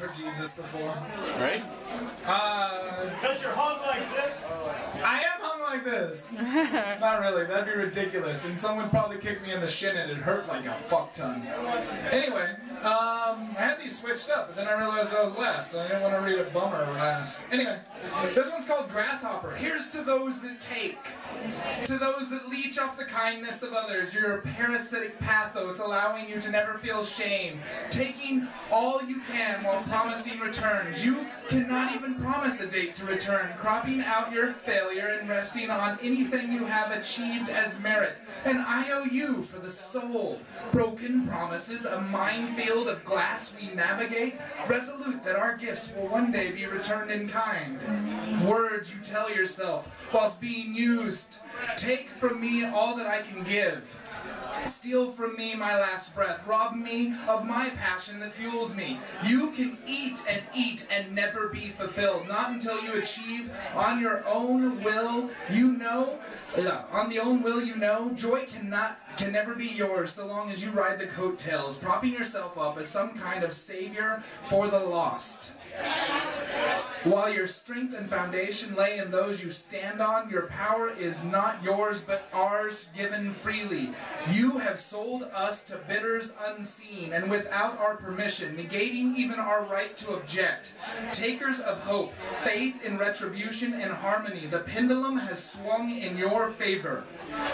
for Jesus before. Right? Because you're hung like this? I am hung like this. Not really, that'd be ridiculous. And someone would probably kick me in the shin and it'd hurt like a fuck ton. Anyway, I had these switched up, but then I realized I was last. I didn't want to read a bummer last. Anyway, this one's called Grasshopper. Here's to those that take. To those that leech off the kindness of others, your parasitic pathos allowing you to never feel shame. Taking all you can while promising returns. You cannot even promise a date to return. Cropping out your failure and resting on anything you have achieved as merit. An IOU for the soul. Broken promises, a minefield of glass we navigate. Resolute that our gifts will one day be returned in kind. Words you tell yourself whilst being used. Take from me all that I can give. Steal from me my last breath. Rob me of my passion that fuels me. You can eat and never be fulfilled. Not until you achieve on your own will, you know. On the own will, you know. Joy can never be yours so long as you ride the coattails, propping yourself up as some kind of savior for the lost. While your strength and foundation lay in those you stand on, your power is not yours but ours, given freely. You have sold us to bidders unseen and without our permission, negating even our right to object. Takers of hope, faith in retribution and harmony, the pendulum has swung in your favor.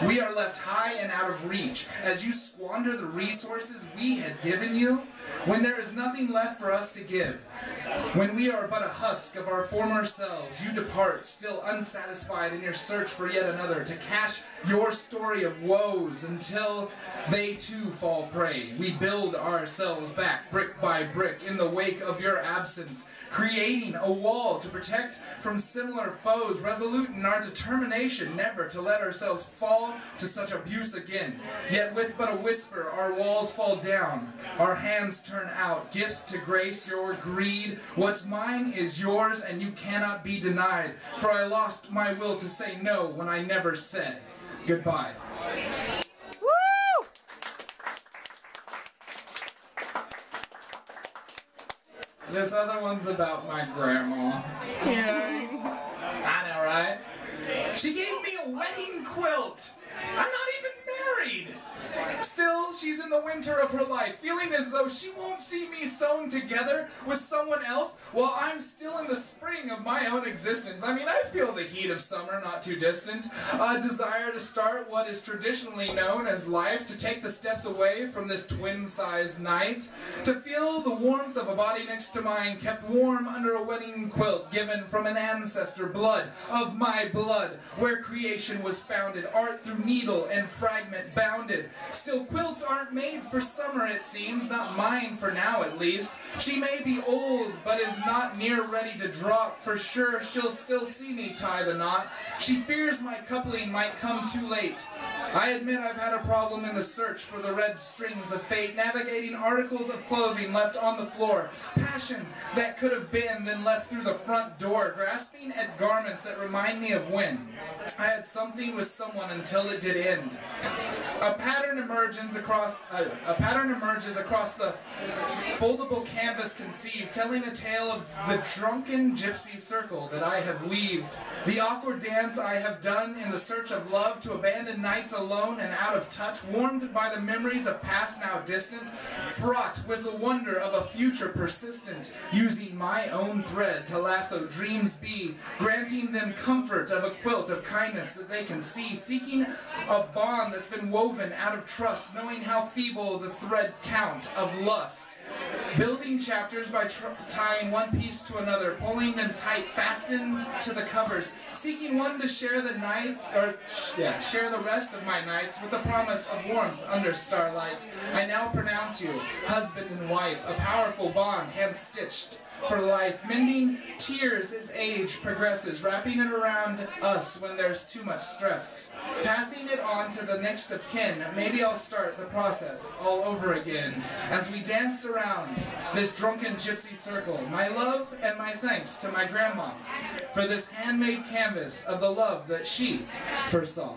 We are left high and out of reach as you squander the resources we had given you, when there is nothing left for us to give. When we are but a husk of our former selves, you depart, still unsatisfied in your search for yet another, to cash your story of woes until they too fall prey. We build ourselves back, brick by brick, in the wake of your absence, creating a wall to protect from similar foes, resolute in our determination never to let ourselves fall to such abuse again. Yet with but a whisper, our walls fall down, our hands turn out, gifts to grace your greed. What's mine is yours, and you cannot be denied, for I lost my will to say no when I never said goodbye. Woo! This other one's about my grandma. Yeah. I know, right? She gave me a wedding quilt. I'm not even married. Still, she's in the winter of her life, feeling as though she won't see me sewn together with someone else while I'm still in the spring of my own existence. I mean, I feel the heat of summer not too distant, a desire to start what is traditionally known as life, to take the steps away from this twin-sized night, to feel the warmth of a body next to mine kept warm under a wedding quilt given from an ancestor, blood of my blood, where creation was founded, art through needle and fragment bounded. Still, quilts aren't made for summer, it seems, not mine for now at least. She may be old, but is not near ready to drop. For sure, she'll still see me tie the knot. She fears my coupling might come too late. I admit I've had a problem in the search for the red strings of fate, navigating articles of clothing left on the floor, passion that could have been, then left through the front door, grasping at garments that remind me of when I had something with someone until it did end. A pattern emerges across the foldable canvas conceived, telling a tale of the drunken gypsy circle that I have weaved, the awkward dance I have done in the search of love, to abandon nights alone and out of touch, warmed by the memories of past now distant, fraught with the wonder of a future persistent, using my own thread to lasso dreams be, granting them comfort of a quilt of kindness that they can see, seeking a bond that's been woven out of trust, knowing how feeble the thread count of lust. Building chapters by tying one piece to another, pulling them tight, fastened to the covers, seeking one to share the night, share the rest of my nights with the promise of warmth under starlight. I now pronounce you husband and wife, a powerful bond, hand-stitched for life, mending tears as age progresses, wrapping it around us when there's too much stress, passing it on to the next of kin. Maybe I'll start the process all over again as we danced around this drunken gypsy circle. My love and my thanks to my grandma for this handmade canvas of the love that she first saw.